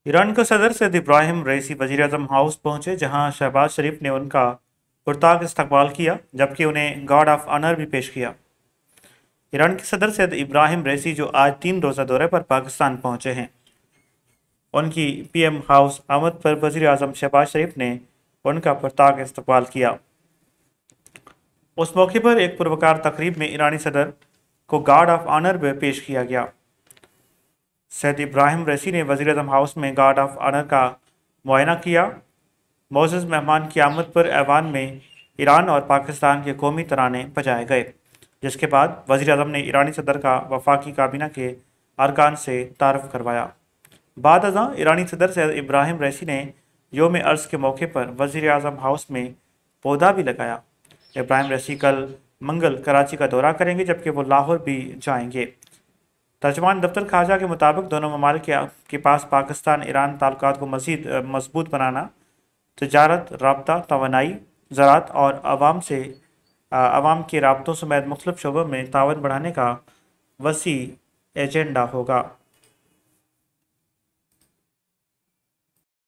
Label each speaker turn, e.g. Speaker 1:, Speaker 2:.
Speaker 1: Iran के सदर सैयद इब्राहिम रईसी वज़ीर-ए-आज़म हाउस पहुंचे, जहां शहबाज शरीफ ने उनका पुरताक इस्तकबाल किया, जबकि उन्हें गार्ड ऑफ ऑनर भी पेश किया। ईरान के सदर सैयद इब्राहिम रईसी, जो आज 3 रोज़ा दौरे पर पाकिस्तान पहुंचे हैं, उनकी पीएम हाउस आमद पर वज़ीर-ए-आज़म शहबाज शरीफ ने उनका पुरताक इस्तकबाल किया। उस मौके पर एक पुरवकार तकरीब में ईरानी सदर को गार्ड ऑफ ऑनर भी पेश किया गया। सैयद इब्राहिम रईसी ने वज़ीर-ए-आज़म हाउस में गार्ड ऑफ ऑनर का मुआयना किया। मोअज़्ज़ज़ मेहमान की आमद पर ऐवान में ईरान और पाकिस्तान के कौमी तराने बजाए गए, जिसके बाद वज़ीर-ए-आज़म ने ईरानी सदर का वफाकी काबीना के अरकान से तारुफ करवाया। बाद अज़ां ईरानी सदर सैयद इब्राहिम रईसी ने योम अर्ज़ के मौके पर वज़ीर-ए-आज़म हाउस में पौधा भी लगाया। इब्राहिम रईसी कल मंगल कराची का दौरा करेंगे, जबकि वो लाहौर भी जाएंगे। तर्जमान दफ्तर खारजा के मुताबिक दोनों ममालिक के पास पाकिस्तान ईरान ताल्लुकात को मज़ीद मजबूत बनाना, तिजारत, राबता, तवानाई, ज़राअत और आवाम के राबतों समेत मुख्तलिफ शोबों में ताउन बढ़ाने का वसी एजेंडा होगा।